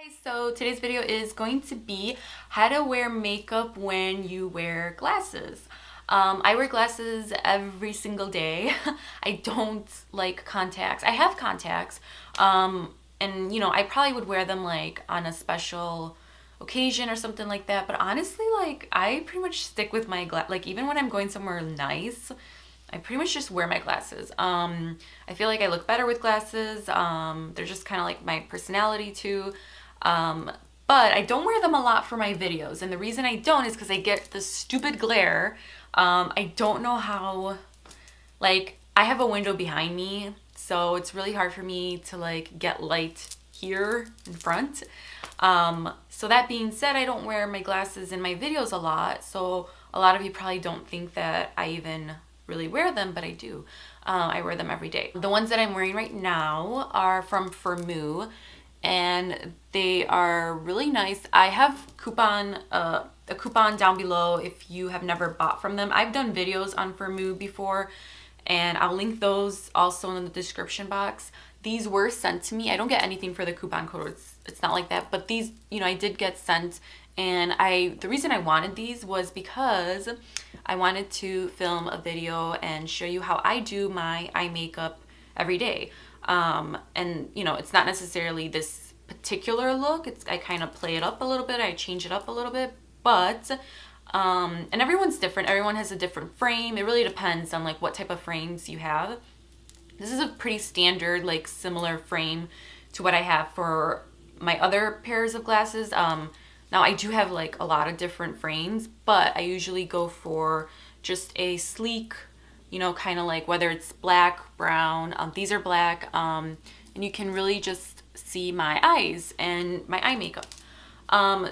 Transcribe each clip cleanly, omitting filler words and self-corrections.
So today's video is going to be how to wear makeup when you wear glasses. I wear glasses every single day. I don't like contacts. I have contacts, and I probably would wear them like on a special occasion or something like that. But honestly, like I pretty much stick with my like even when I'm going somewhere nice, I pretty much just wear my glasses. I feel like I look better with glasses. They're just kind of like my personality too. But I don't wear them a lot for my videos. And the reason I don't is because I get this stupid glare. I don't know how, like, I have a window behind me, so it's really hard for me to like get light here in front. So that being said, I don't wear my glasses in my videos a lot. So a lot of you probably don't think that I even really wear them, but I do. I wear them every day. The ones that I'm wearing right now are from Firmoo, and they are really nice. I have a coupon down below if you have never bought from them. I've done videos on Firmoo before, and I'll link those also in the description box. These were sent to me. I don't get anything for the coupon code. It's not like that, but these, I did get sent, and the reason I wanted these was because I wanted to film a video and show you how I do my eye makeup every day. And it's not necessarily this particular look. I kind of play it up a little bit. I change it up a little bit, but and everyone's different. Everyone has a different frame. It really depends on like what type of frames you have. This is a pretty standard, like similar frame to what I have for my other pairs of glasses. Now I do have like a lot of different frames, but I usually go for just a sleek, kind of like whether it's black, brown. These are black, and you can really just see my eyes and my eye makeup.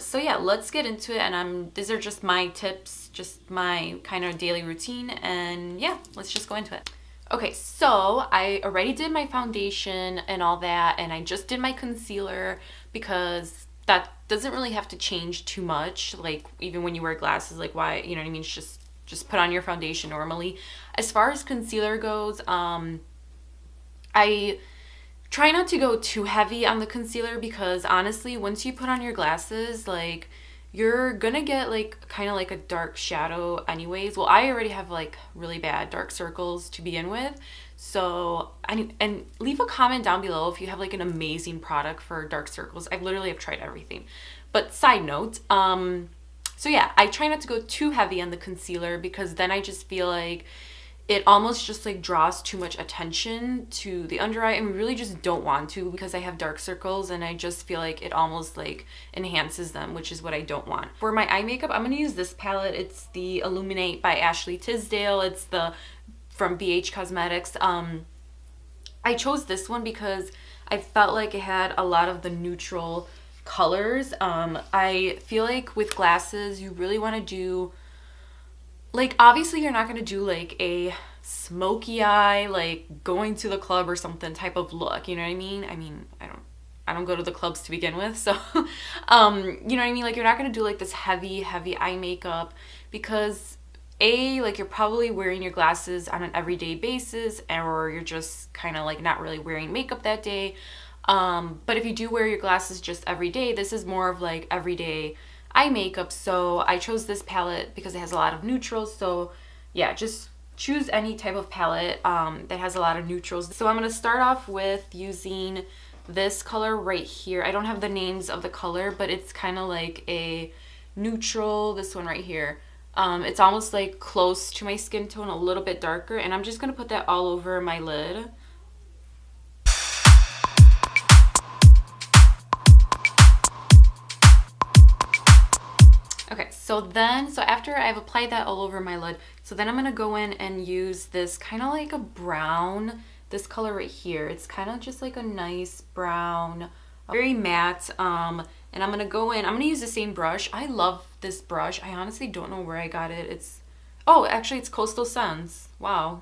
So yeah, let's get into it. And these are just my tips, just my kind of daily routine. And yeah, let's just go into it. Okay, so I already did my foundation and all that, and I just did my concealer because that doesn't really have to change too much. Like even when you wear glasses, like why, you know what I mean? It's just put on your foundation normally. As far as concealer goes, I try not to go too heavy on the concealer because honestly, once you put on your glasses, like you're gonna get like kind of like a dark shadow anyways. Well, I already have like really bad dark circles to begin with. So, and leave a comment down below if you have like an amazing product for dark circles. I literally have tried everything. But side note, so yeah, I try not to go too heavy on the concealer because then I just feel like it almost just like draws too much attention to the under eye, and we really just don't want to because I have dark circles and I just feel like it almost like enhances them, which is what I don't want. For my eye makeup, I'm going to use this palette. It's the Illuminate by Ashley Tisdale. It's from BH Cosmetics. I chose this one because I felt like it had a lot of the neutral colors. I feel like with glasses, you really want to do, like, obviously you're not going to do like a smoky eye, like going to the club or something type of look, you know what I mean? I don't go to the clubs to begin with, so you know what I mean? Like you're not going to do like this heavy eye makeup because like you're probably wearing your glasses on an everyday basis, or you're just kind of like not really wearing makeup that day. But if you do wear your glasses just every day, this is more of like everyday eye makeup. So I chose this palette because it has a lot of neutrals. So yeah, just choose any type of palette that has a lot of neutrals. So I'm going to start off with using this color right here. I don't have the names of the color, but it's kind of like a neutral, this one right here. It's almost like close to my skin tone, a little bit darker, and I'm just going to put that all over my lid. Okay, so after I've applied that all over my lid, so then I'm going to go in and use this kind of like a brown, this color right here. It's kind of just like a nice brown, very matte, and I'm going to go in, I'm going to use the same brush. I love this brush. I honestly don't know where I got it. Actually it's Coastal Suns. Wow.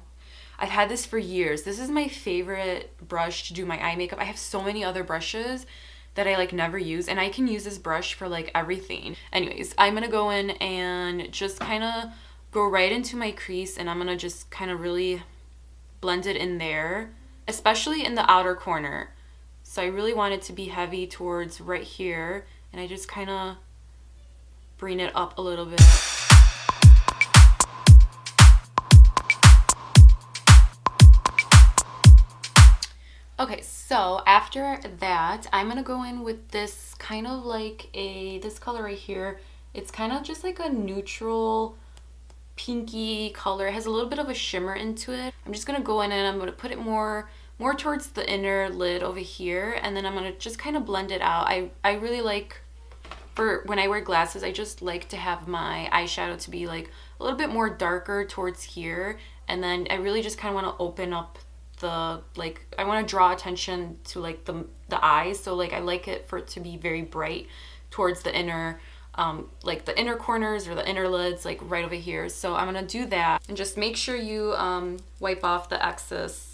I've had this for years. This is my favorite brush to do my eye makeup. I have so many other brushes that I like never use, and I can use this brush for like everything. Anyways, I'm gonna go in and just kind of go right into my crease, and I'm gonna just kind of really blend it in there, especially in the outer corner. So I really want it to be heavy towards right here, and I just kind of bring it up a little bit. Okay, so after that, I'm gonna go in with this kind of like this color right here. It's kind of just like a neutral pinky color. It has a little bit of a shimmer into it. I'm just gonna go in and I'm gonna put it more towards the inner lid over here, and then I'm gonna just kind of blend it out. I really like, for when I wear glasses, I just like to have my eyeshadow to be like a little bit more darker towards here, and then I really just kind of want to open up the, like, I want to draw attention to like the eyes, so like I like it for it to be very bright towards the inner like the inner corners or the inner lids, like right over here. So I'm gonna do that, and just make sure you wipe off the excess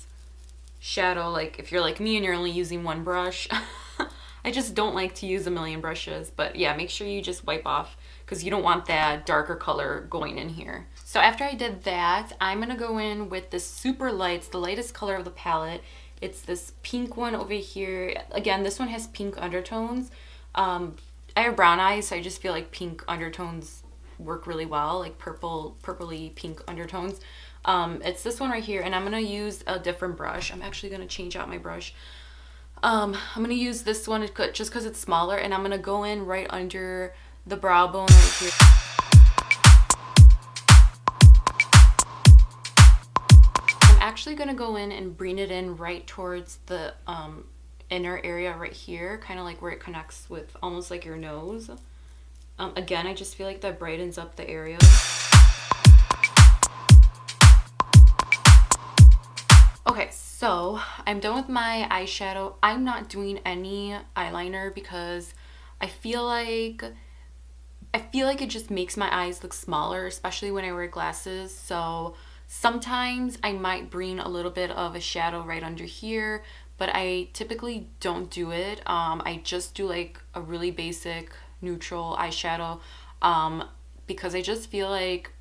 shadow, like if you're like me and you're only using one brush. I just don't like to use a million brushes, but yeah, make sure you just wipe off, because you don't want that darker color going in here. So after I did that, I'm gonna go in with this super light, it's the lightest color of the palette. It's this pink one over here. Again, this one has pink undertones. I have brown eyes, so I just feel like pink undertones work really well, like purpley pink undertones. It's this one right here, and I'm gonna use a different brush. I'm actually gonna change out my brush. I'm gonna use this one just because it's smaller, and I'm gonna go in right under the brow bone right here. I'm actually gonna go in and bring it in right towards the inner area right here, kind of like where it connects with almost like your nose. Again, I just feel like that brightens up the area. Okay, so I'm done with my eyeshadow. I'm not doing any eyeliner because I feel like it just makes my eyes look smaller, especially when I wear glasses. So sometimes I might bring a little bit of a shadow right under here, but I typically don't do it. I just do like a really basic neutral eyeshadow because I just feel like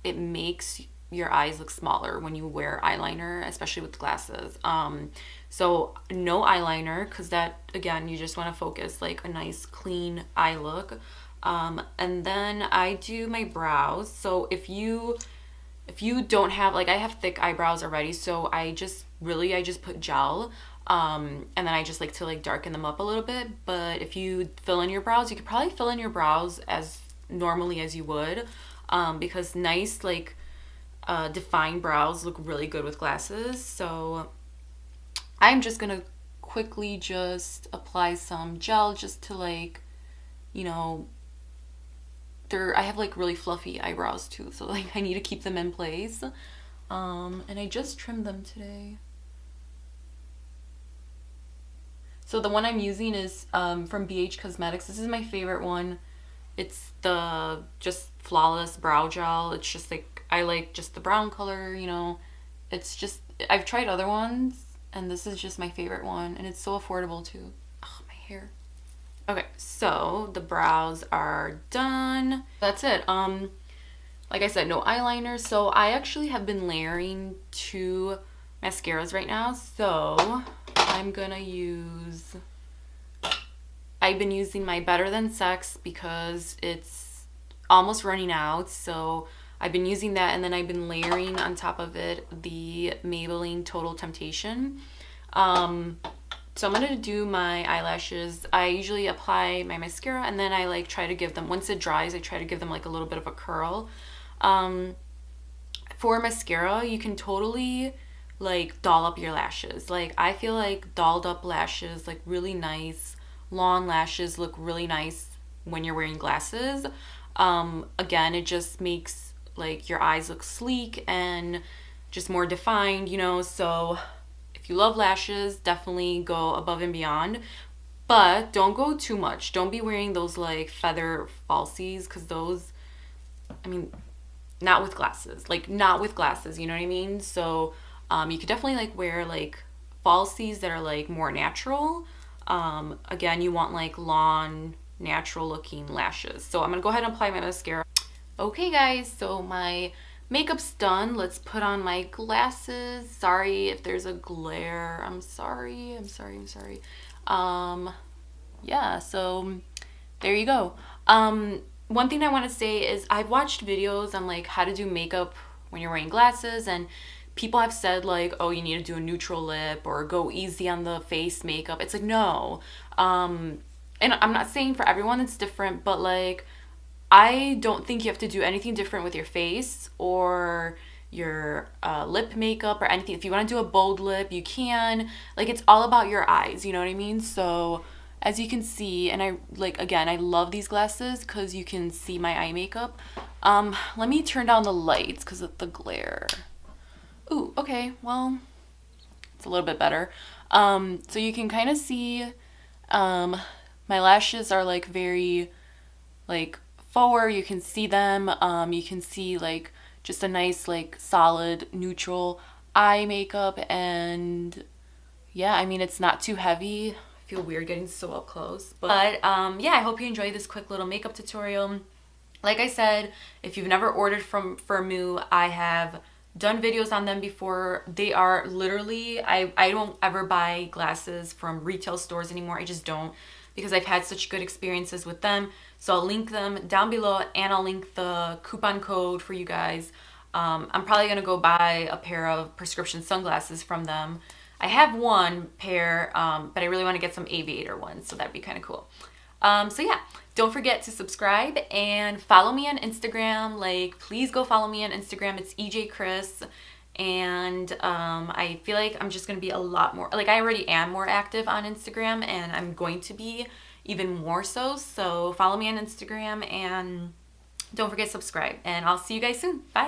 it makes your eyes look smaller when you wear eyeliner, especially with glasses. So no eyeliner, because that, again, you just want to focus like a nice clean eye look. And then I do my brows. So if you don't have, like, I have thick eyebrows already, so I just put gel, and then I just like to like darken them up a little bit. But if you fill in your brows, you could probably fill in your brows as normally as you would, because nice like defined brows look really good with glasses. So I'm just gonna quickly just apply some gel just to, like, you know, I have like really fluffy eyebrows too, so like I need to keep them in place. And I just trimmed them today. So the one I'm using is from BH Cosmetics. This is my favorite one. It's the just Flawless Brow Gel. It's just like, I like just the brown color, you know. It's just, I've tried other ones, and this is just my favorite one, and it's so affordable too. Oh, my hair. Okay, so the brows are done. That's it. Like I said, no eyeliner. So I actually have been layering 2 mascaras right now. So I'm gonna use, I've been using my Better Than Sex because it's almost running out. So I've been using that, and then I've been layering on top of it the Maybelline Total Temptation. So I'm gonna do my eyelashes. I usually apply my mascara, and then I like try to give them, once it dries, I try to give them like a little bit of a curl. For mascara, you can totally like doll up your lashes. Like, I feel like dolled up lashes, like really nice long lashes, look really nice when you're wearing glasses. Again, it just makes like your eyes look sleek and just more defined, you know. So if you love lashes, definitely go above and beyond, but don't go too much. Don't be wearing those like feather falsies, because those, I mean, not with glasses, like not with glasses, you know what I mean? So you could definitely like wear like falsies that are like more natural. Again, you want like long, natural looking lashes. So I'm gonna go ahead and apply my mascara. Okay guys, so my makeup's done. Let's put on my glasses. Sorry if there's a glare. I'm sorry. Yeah, so there you go. One thing I want to say is I've watched videos on like how to do makeup when you're wearing glasses, and people have said like, oh, you need to do a neutral lip or go easy on the face makeup. It's like, no. And I'm not saying for everyone it's different, but like I don't think you have to do anything different with your face or your lip makeup or anything. If you want to do a bold lip, you can. Like, it's all about your eyes, you know what I mean? So, as you can see, and I, like, again, I love these glasses because you can see my eye makeup. Let me turn down the lights because of the glare. Ooh, okay, well, it's a little bit better. So you can kind of see, my lashes are, like, very, like, forward. You can see them. You can see like just a nice like solid neutral eye makeup, and yeah, I mean it's not too heavy. I feel weird getting so up close, but yeah, I hope you enjoyed this quick little makeup tutorial. Like I said, if you've never ordered from Firmoo, I have done videos on them before. They are literally, I don't ever buy glasses from retail stores anymore. I just don't, because I've had such good experiences with them. So I'll link them down below, and I'll link the coupon code for you guys. I'm probably going to go buy a pair of prescription sunglasses from them. I have one pair, but I really want to get some aviator ones, so that'd be kind of cool. So yeah, don't forget to subscribe and follow me on Instagram. Like, please go follow me on Instagram. It's EJ Chris. And I feel like I'm just going to be a lot more, like I already am more active on Instagram, and I'm going to be even more so. So follow me on Instagram, and don't forget to subscribe, and I'll see you guys soon. Bye.